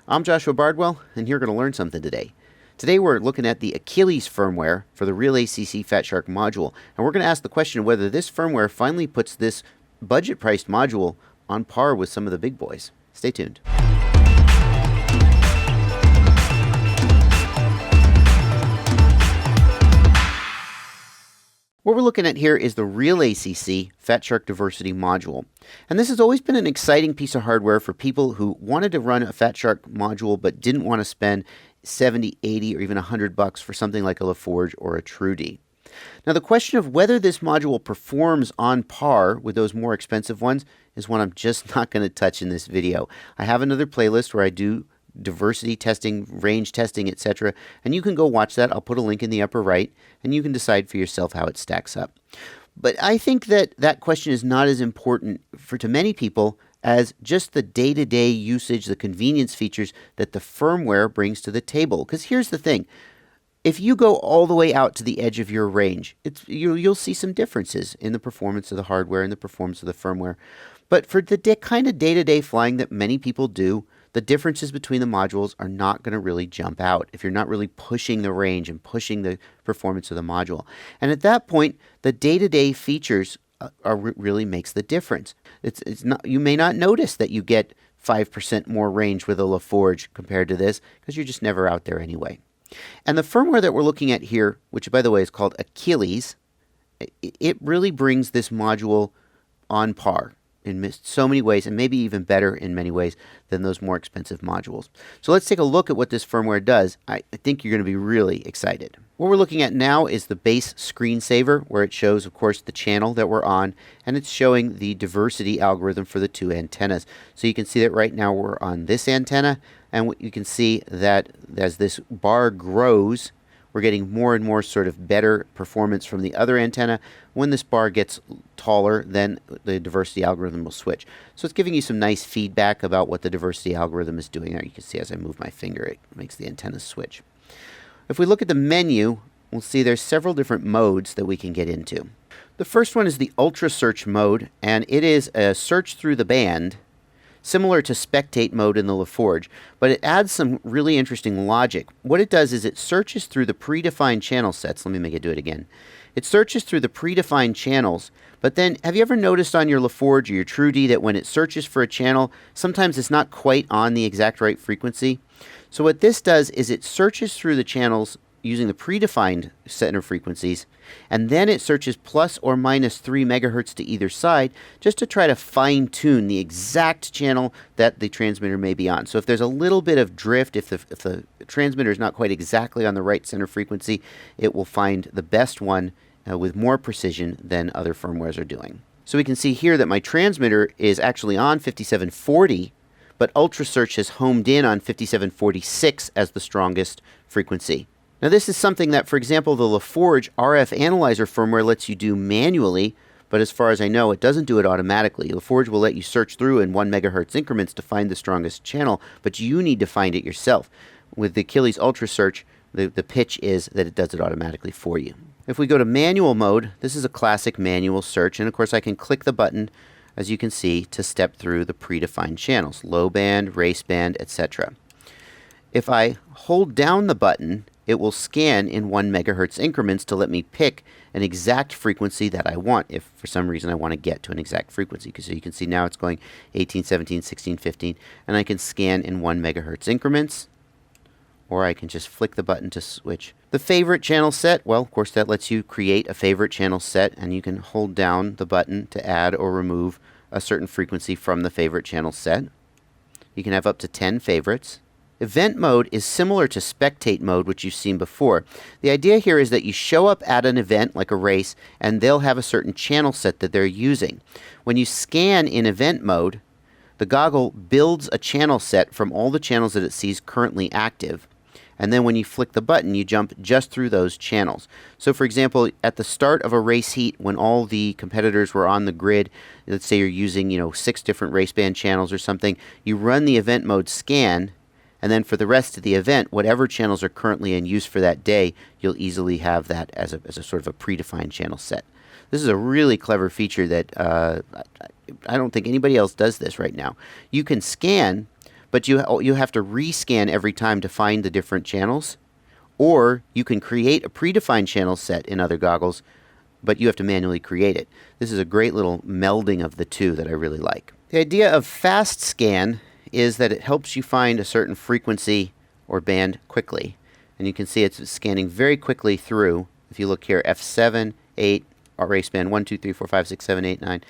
I'm Joshua Bardwell, and you're going to learn something today. Today we're looking at the Achilles firmware for the Realacc Fatshark module, and we're going to ask the question of whether this firmware finally puts this budget-priced module on par with some of the big boys. Stay tuned. What we're looking at here is the Realacc Fatshark Diversity module. And this has always been an exciting piece of hardware for people who wanted to run a Fatshark module but didn't want to spend 70, 80, or even $100 for something like a LaForge or a True-D. Now the question of whether this module performs on par with those more expensive ones is one I'm just not going to touch in this video. I have another playlist where I do diversity testing, range testing, etc. And you can go watch that. I'll put a link in the upper right, and you can decide for yourself how it stacks up. But I think that that question is not as important to many people as just the day-to-day usage, the convenience features that the firmware brings to the table. Because here's the thing. If you go all the way out to the edge of your range, you'll see some differences in the performance of the hardware and the performance of the firmware. But for the kind of day-to-day flying that many people do, the differences between the modules are not going to really jump out if you're not really pushing the range and pushing the performance of the module. And at that point, the day-to-day features really makes the difference. It's not, you may not notice that you get 5% more range with a LaForge compared to this because you're just never out there anyway. And the firmware that we're looking at here, which by the way is called Achilles, it really brings this module on par in so many ways, and maybe even better in many ways than those more expensive modules. So let's take a look at what this firmware does. I think you're going to be really excited. What we're looking at now is the base screensaver, where it shows, of course, the channel that we're on, and it's showing the diversity algorithm for the two antennas. So you can see that right now we're on this antenna, and you can see that as this bar grows, we're getting more and more sort of better performance from the other antenna. When this bar gets taller, then the diversity algorithm will switch. So it's giving you some nice feedback about what the diversity algorithm is doing there. You can see as I move my finger, it makes the antenna switch. If we look at the menu, we'll see there's several different modes that we can get into. The first one is the Ultra Search mode, and it is a search through the band, similar to spectate mode in the LaForge, but it adds some really interesting logic. What it does is it searches through the predefined channel sets. Let me make it do it again. It searches through the predefined channels, but then have you ever noticed on your LaForge or your True-D that when it searches for a channel, sometimes it's not quite on the exact right frequency? So what this does is it searches through the channels using the predefined center frequencies, and then it searches plus or minus 3 megahertz to either side just to try to fine-tune the exact channel that the transmitter may be on. So if there's a little bit of drift, if the transmitter is not quite exactly on the right center frequency, it will find the best one with more precision than other firmwares are doing. So we can see here that my transmitter is actually on 5740, but Ultra Search has homed in on 5746 as the strongest frequency. Now this is something that, for example, the LaForge RF Analyzer firmware lets you do manually, but as far as I know, it doesn't do it automatically. LaForge will let you search through in 1 megahertz increments to find the strongest channel, but you need to find it yourself. With the Achilles Ultra Search, the pitch is that it does it automatically for you. If we go to manual mode, this is a classic manual search, and of course I can click the button, as you can see, to step through the predefined channels, low band, race band, etc. If I hold down the button, it will scan in 1 megahertz increments to let me pick an exact frequency that I want if for some reason I want to get to an exact frequency. Because so you can see now it's going 18, 17, 16, 15, and I can scan in 1 megahertz increments, or I can just flick the button to switch. The favorite channel set, well, of course that lets you create a favorite channel set, and you can hold down the button to add or remove a certain frequency from the favorite channel set. You can have up to 10 favorites. Event mode is similar to spectate mode, which you've seen before. The idea here is that you show up at an event, like a race, and they'll have a certain channel set that they're using. When you scan in event mode, the goggle builds a channel set from all the channels that it sees currently active. And then when you flick the button, you jump just through those channels. So for example, at the start of a race heat, when all the competitors were on the grid, let's say you're using 6 different race band channels or something, you run the event mode scan, and then for the rest of the event, whatever channels are currently in use for that day, you'll easily have that as a sort of a predefined channel set. This is a really clever feature that I don't think anybody else does this right now. You can scan, but you have to rescan every time to find the different channels, or you can create a predefined channel set in other goggles, but you have to manually create it. This is a great little melding of the two that I really like. The idea of fast scan is that it helps you find a certain frequency or band quickly. And you can see it's scanning very quickly through. If you look here, F7, 8, array span 1, 2, 3, 4, 5, 6, 7, 8, 9.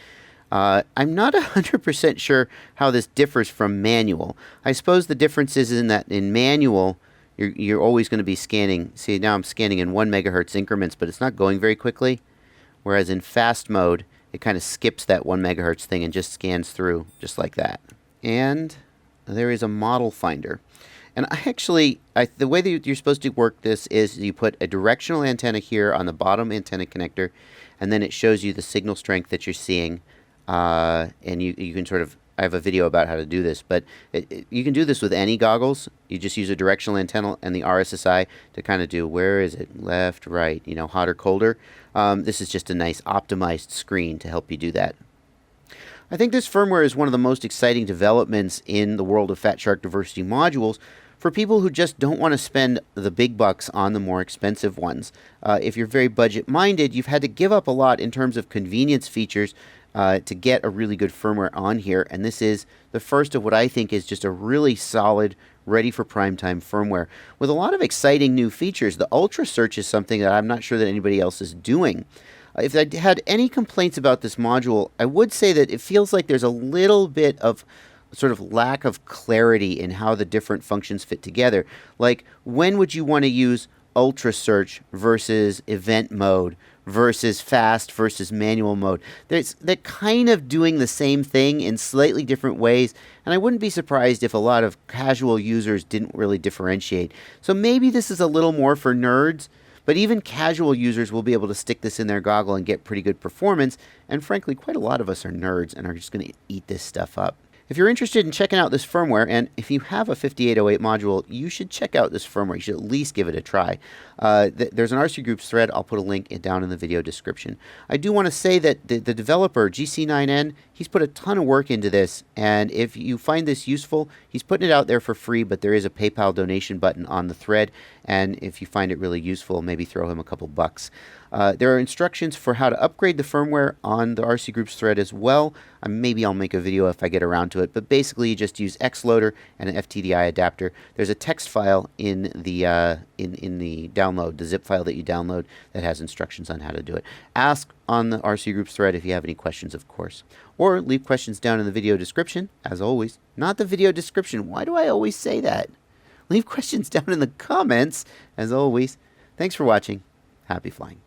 I'm not 100% sure how this differs from manual. I suppose the difference is in that in manual, you're always going to be scanning. See, now I'm scanning in 1 megahertz increments, but it's not going very quickly. Whereas in fast mode, it kind of skips that 1 megahertz thing and just scans through just like that. And there is a model finder. And the way that you're supposed to work this is you put a directional antenna here on the bottom antenna connector, and then it shows you the signal strength that you're seeing. And you can sort of, I have a video about how to do this, but you can do this with any goggles. You just use a directional antenna and the RSSI to kind of do, where is it, left, right, hot or colder. This is just a nice optimized screen to help you do that. I think this firmware is one of the most exciting developments in the world of Fatshark diversity modules for people who just don't want to spend the big bucks on the more expensive ones. If you're very budget minded, you've had to give up a lot in terms of convenience features to get a really good firmware on here, and this is the first of what I think is just a really solid, ready for prime time firmware with a lot of exciting new features. The Ultra Search is something that I'm not sure that anybody else is doing. If I had any complaints about this module, I would say that it feels like there's a little bit of sort of lack of clarity in how the different functions fit together. Like, when would you want to use Ultra Search versus event mode versus fast versus manual mode? They're kind of doing the same thing in slightly different ways, and I wouldn't be surprised if a lot of casual users didn't really differentiate. So maybe this is a little more for nerds, but even casual users will be able to stick this in their goggle and get pretty good performance, and frankly, quite a lot of us are nerds and are just going to eat this stuff up. If you're interested in checking out this firmware, and if you have a 5808 module, you should check out this firmware. You should at least give it a try. There's an RC Groups thread. I'll put a link down in the video description. I do want to say that the developer, GC9N, he's put a ton of work into this, and if you find this useful, he's putting it out there for free, but there is a PayPal donation button on the thread, and if you find it really useful, maybe throw him a couple bucks. There are instructions for how to upgrade the firmware on the RC Groups thread as well. Maybe I'll make a video if I get around to it, but basically you just use Xloader and an FTDI adapter. There's a text file in the download, the zip file that you download, that has instructions on how to do it. Ask on the RC Groups thread if you have any questions, of course. Or leave questions down in the video description, as always. Not the video description. Why do I always say that? Leave questions down in the comments, as always. Thanks for watching. Happy flying.